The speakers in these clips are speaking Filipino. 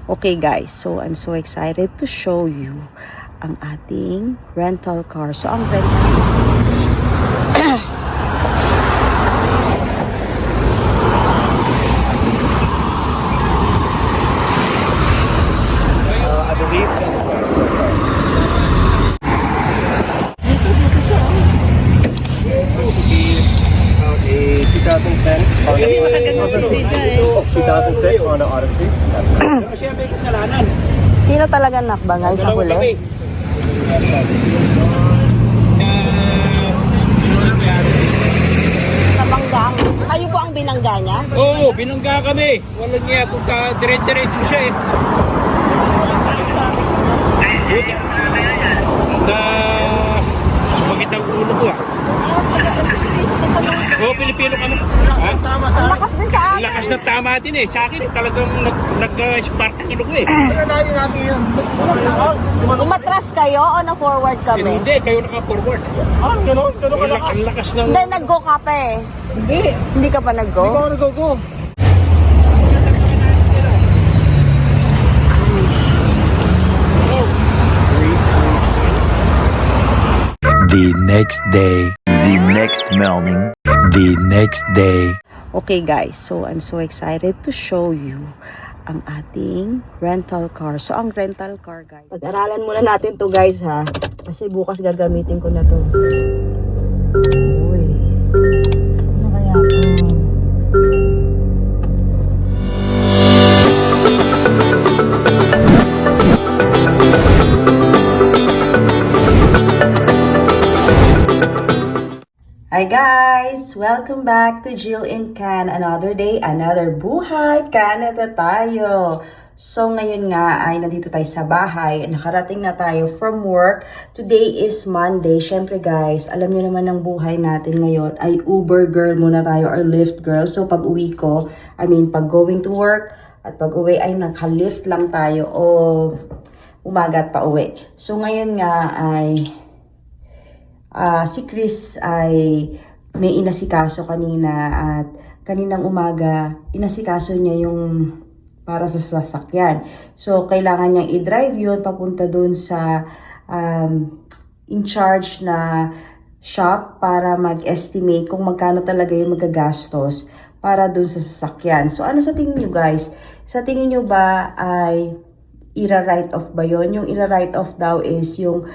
Okay guys, so I'm so excited to show you ang ating rental car. So ang I believe just this would be a 2010 2006 Honda Odyssey. Siya may kasalanan. Sino talaga nakbangay sa Dalawa kami. huli? Sa banggang. Kayo po ang binangga niya? Oo, binangga kami. Walang niya kung dire-diretso siya eh. Na sumagit ang ulo ko ah. Oo, Pilipino kami. Ha? Ang lakas din sa akin. Lakas na tama din eh. Sa akin talagang nag-spark ang ulo ko eh. Umatras kayo o na-forward kami? Hindi, kayo naka-forward. Gano'n Ang lakas ng... Hindi, nag-go ka pa eh. Hindi ka pa nag-go? go. The next day, the next morning, the next day. Okay guys, so I'm so excited to show you ang ating rental car. So ang rental car guys, pag-aralan muna natin to guys ha, kasi bukas gagamitin ko na to. Uy, ano kaya to? Hi guys! Welcome back to Jill in Can. Another day, another buhay. Canada tayo. So ngayon nga ay nandito tayo sa bahay. Nakarating na tayo from work. Today is Monday. Syempre guys, alam niyo naman ang buhay natin ngayon ay Uber girl muna tayo or Lyft girl. So pag uwi ko, pag going to work at pag uwi ay naka-Lyft lang tayo o umaga at pa uwi. So ngayon nga ay si Chris ay may inasikaso kanina at kaninang umaga inasikaso niya yung para sa sasakyan. So, kailangan niyang i-drive yun papunta dun sa in charge na shop para mag-estimate kung magkano talaga yung magagastos para dun sa sasakyan. So, ano sa tingin nyo guys? Sa tingin nyo ba ay ira-write off ba yun? Yung ira-write off daw is yung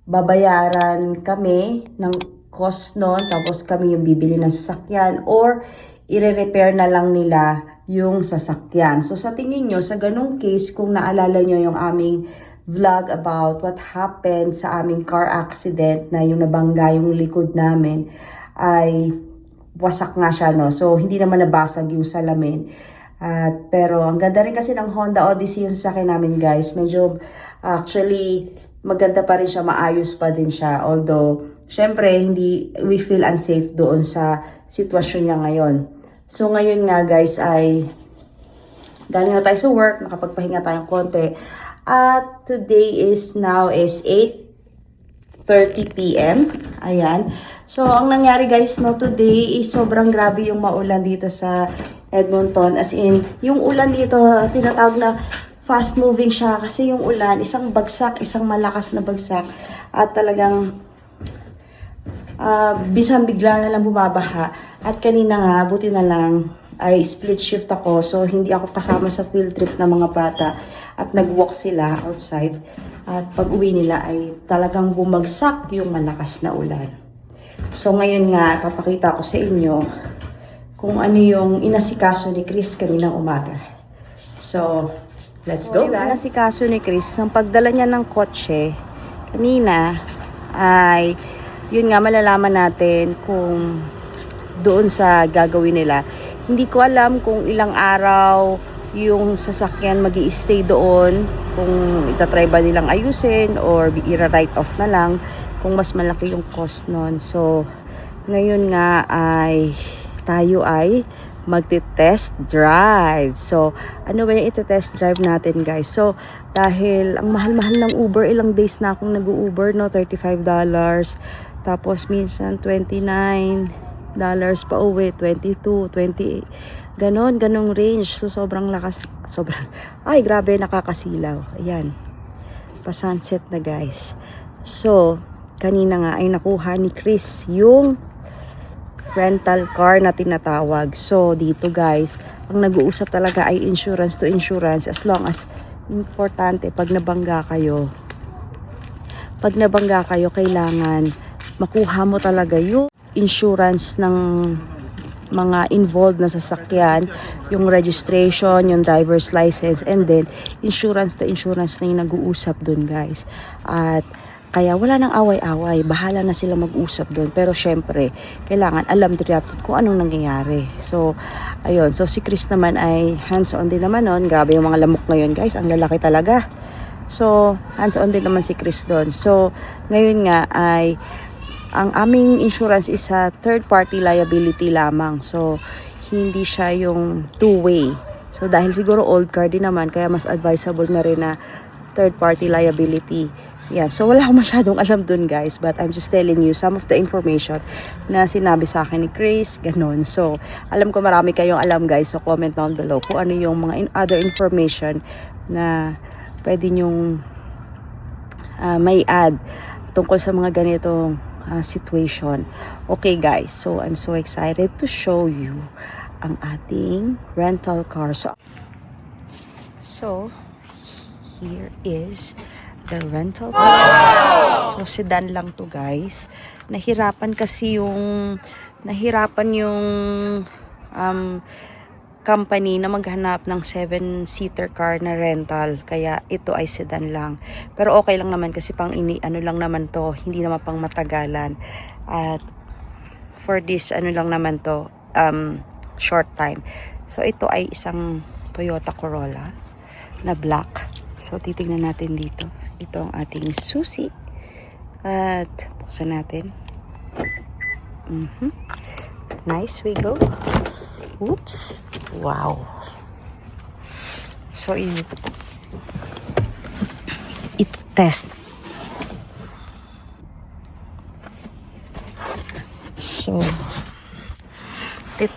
babayaran kami ng cost nun, tapos kami yung bibili ng sasakyan or i-repair na lang nila yung sasakyan. So sa tingin nyo, sa ganung case, kung naalala nyo yung aming vlog about what happened sa aming car accident na yung nabangga yung likod namin, ay wasak nga siya, no? So hindi naman nabasag yung salamin. Pero ang ganda rin kasi ng Honda Odyssey yung sasakyan namin guys. Medyo actually maganda pa rin siya, maayos pa din siya. Although, syempre, we feel unsafe doon sa sitwasyon niya ngayon. So, ngayon nga guys ay galing na tayo sa work, nakapagpahinga tayong konti. At today is 8:30 p.m. Ayan. So, ang nangyari guys, no, today is sobrang grabe yung maulan dito sa Edmonton. As in, yung ulan dito, tinatawag na fast moving siya kasi yung ulan, isang bagsak, isang malakas na bagsak at talagang bisang bigla na lang bumabaha. At kanina nga, buti na lang ay split shift ako, so hindi ako kasama sa field trip ng mga bata at nag-walk sila outside at pag uwi nila ay talagang bumagsak yung malakas na ulan. So ngayon nga, papakita ko sa inyo kung ano yung inasikaso ni Chris kaninang umaga. So, let's go guys. Inasikaso ni Chris ng pagdala niya ng kotse kanina ay yun nga malalaman natin kung doon sa gagawin nila. Hindi ko alam kung ilang araw yung sasakyan magi-stay doon, kung itatry ba nilang ayusin or i-write off na lang kung mas malaki yung cost nun. So ngayon nga ay tayo ay magti-test drive. So, ano ba yung iti-test drive natin, guys? So, dahil ang mahal-mahal ng Uber, ilang days na akong nag-Uber, no? $35. Tapos, minsan, $29. dollars pa uwi, 22, 28, ganong range. So, sobrang lakas, ay, grabe, nakakasilaw. Ayan, pa-sunset na guys. So, kanina nga ay nakuha ni Chris yung rental car na tinatawag. So, dito guys, ang nag-uusap talaga ay insurance to insurance, as long as importante, pag nabangga kayo, kailangan makuha mo talaga yung insurance ng mga involved na sasakyan, yung registration, yung driver's license, and then insurance to insurance na yung nag-uusap dun guys. At kaya wala nang away-away, bahala na sila mag-usap dun. Pero syempre, kailangan alam din natin kung anong nangyayari. So, ayun. So, si Chris naman ay hands-on din naman nun. Grabe yung mga lamok ngayon guys, ang lalaki talaga. So, hands-on din naman si Chris doon. So, ngayon nga ay ang aming insurance is a third-party liability lamang. So, hindi siya yung two-way. So, dahil siguro old car din naman, kaya mas advisable na rin na third-party liability. Yeah, so wala akong masyadong alam dun guys, but I'm just telling you some of the information na sinabi sa akin ni Chris, ganun. So, alam ko marami kayong alam guys, so comment down below kung ano yung mga other information na pwede nyong may add tungkol sa mga ganitong situation. Okay guys, so I'm so excited to show you ang ating rental car. So here is the rental car. So sedan lang to guys. Nahirapan yung company na maghanap ng 7-seater car na rental. Kaya ito ay sedan lang. Pero okay lang naman kasi ano lang naman to, hindi naman pang matagalan. At for this, ano lang naman to, short time. So ito ay isang Toyota Corolla na black. So titingnan natin dito. Ito ang ating susi. At buksan natin. Nice, we go. Oops. Wow. So, test. So,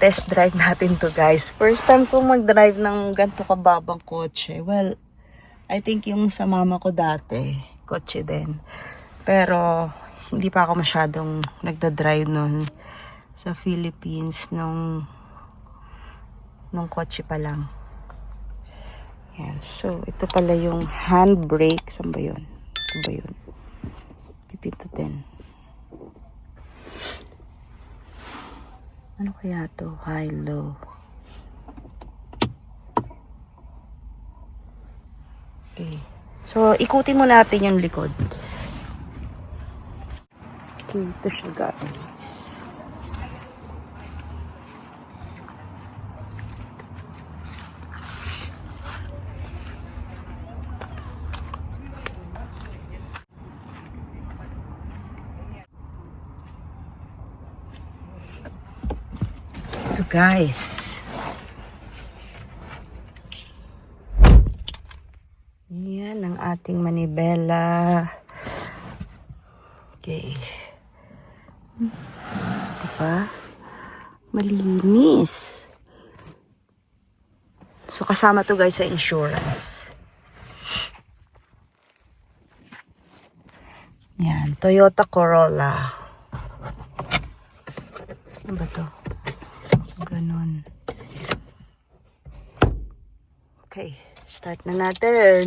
test drive natin to guys. First time ko mag-drive ng ganito kababang kotse. Well, I think yung sa mama ko dati, kotse din. Pero, hindi pa ako masyadong nagda-drive nun sa Philippines nung kotse pa lang. Yan. So, ito pala yung handbrake. Saan ba yun? Ito ba yun? Pipindutin. Ano kaya to? High, low. Okay. So, ikutin mo natin yung likod. Okay, ito siya guys. Ito guys. Yan ang ating manibela. Okay. Diba? Malinis. So kasama to guys sa insurance. Yan. Toyota Corolla. Ano ba to? So ganun. Okay. Start na natin.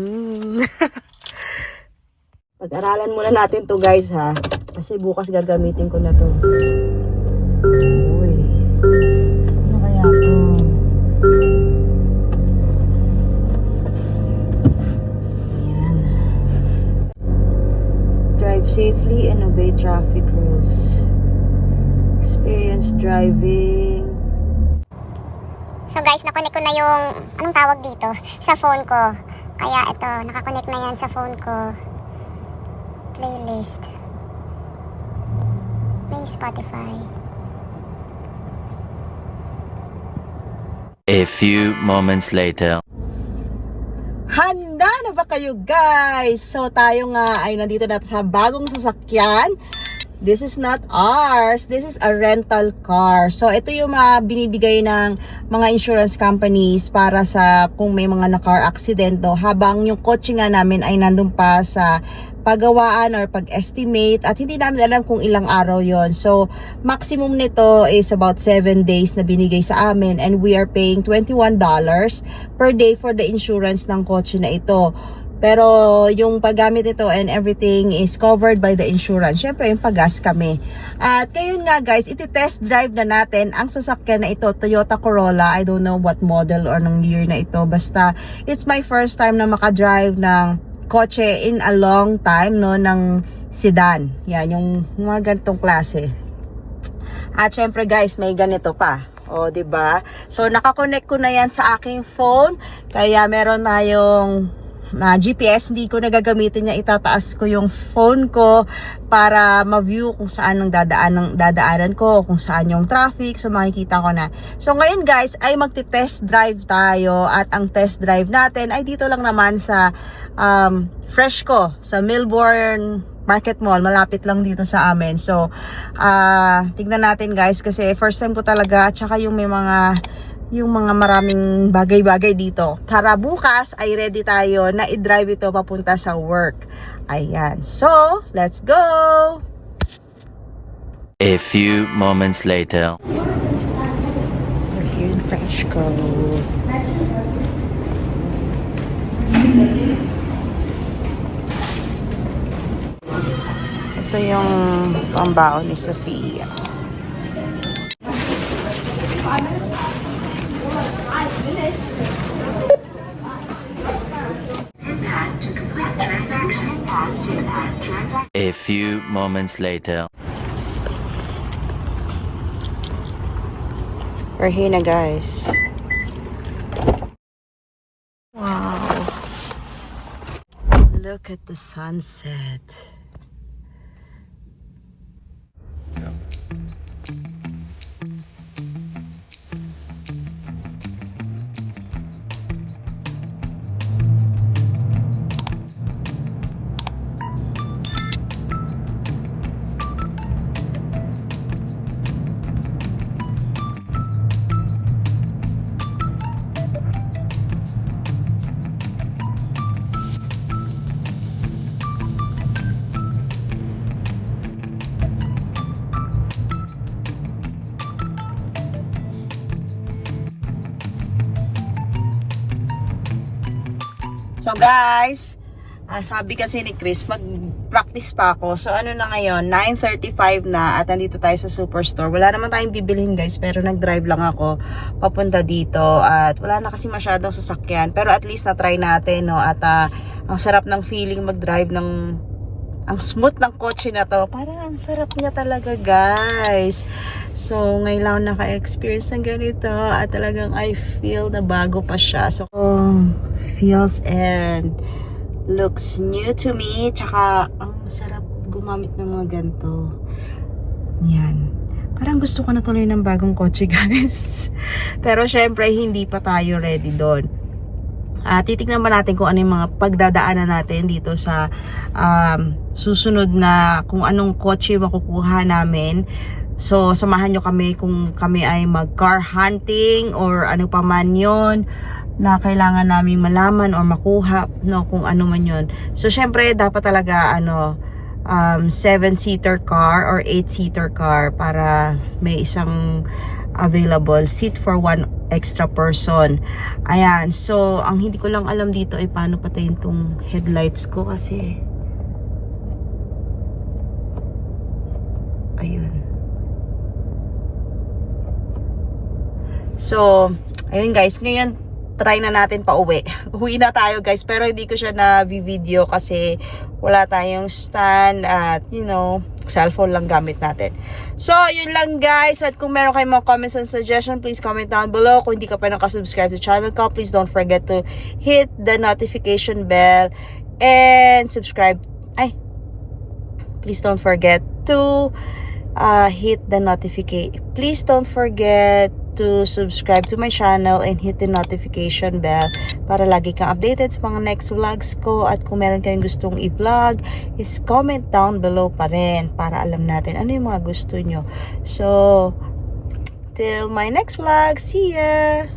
Pag-aralan muna natin to guys ha. Kasi bukas gagamitin ko na to. Uy. Ano kaya to? Ayan. Drive safely and obey traffic rules. Experience driving. So guys, nakonect ko na yung, anong tawag dito, sa phone ko. Kaya ito, nakakonect na yan sa phone ko. Playlist. May Spotify. A few moments later. Handa na ba kayo guys? So tayo nga ay nandito na sa bagong sasakyan this is not ours. This is a rental car. So, ito yung mga binibigay ng mga insurance companies para sa kung may mga na-car accident, no? Habang yung kotse nga namin ay nandun pa sa paggawaan or pag-estimate at hindi namin alam kung ilang araw yon. So, maximum nito is about 7 days na binigay sa amin and we are paying $21 per day for the insurance ng kotse na ito. Pero yung paggamit nito and everything is covered by the insurance. Syempre, yung paggas kami. At ngayon nga guys, iti-test drive na natin ang sasakyan na ito, Toyota Corolla. I don't know what model or ng year na ito. Basta, it's my first time na makadrive ng kotse in a long time, no, ng sedan. Yan, yung mga ganitong klase. At syempre guys, may ganito pa. O, 'di ba? So, nakakonect ko na yan sa aking phone. Kaya meron tayong na GPS, hindi ko nagagamitin niya, itataas ko yung phone ko para ma-view kung saan ang dadaanan ko, kung saan yung traffic, so makikita ko na. So ngayon guys, ay magti-test drive tayo at ang test drive natin ay dito lang naman sa Freshco, sa Melbourne Market Mall, malapit lang dito sa amin. So, tignan natin guys kasi first time ko talaga, tsaka yung may mga maraming bagay-bagay dito. Para bukas ay ready tayo na i-drive ito papunta sa work. Ayan. So, let's go! A few moments later. We're here in Freshco. Ito yung pambaon ni Sofia. A few moments later. We're here na guys. Wow. Look at the sunset. So guys, sabi kasi ni Chris, mag-practice pa ako. So ano na ngayon, 9:35 na at nandito tayo sa Superstore. Wala naman tayong bibilhin guys, pero nag-drive lang ako papunta dito. At wala na kasi masyadong sasakyan. Pero at least na-try natin, no? At ang sarap ng feeling mag-drive ng ang smooth ng kotse na to. Parang ang sarap niya talaga guys. So ngayon lang naka-experience ng ganito at talagang I feel na bago pa siya. So feels and looks new to me. Tsaka ang sarap gumamit ng mga ganito. Yan. Parang gusto ko na tuloy ng bagong kotse guys. Pero syempre hindi pa tayo ready doon. Titignan ba natin kung ano yung mga pagdadaanan natin dito sa susunod na kung anong kotse makukuha namin. So, samahan nyo kami kung kami ay mag-car hunting or ano pa man yun na kailangan namin malaman or makuha, no, kung ano man yun. So, syempre, dapat talaga 7-seater car or 8-seater car para may isang available seat for one extra person. Ayan. So, ang hindi ko lang alam dito ay paano patayin tong headlights ko kasi ayun. So, ayun guys. Ngayon, try na natin pa uwi. Uwi na tayo guys. Pero hindi ko siya na-video kasi wala tayong stand at, you know, cellphone lang gamit natin. So, yun lang guys. At kung meron kayong mga comments and suggestion, please comment down below. Kung hindi ka pa nakasubscribe sa channel ko, please don't forget to hit the notification bell and subscribe. Please don't forget to hit the notification. Please don't forget to subscribe to my channel and hit the notification bell para lagi kang updated sa mga next vlogs ko. At kung meron kayong gustong i-vlog, is comment down below pa rin para alam natin ano yung mga gusto nyo. So, till my next vlog, see ya!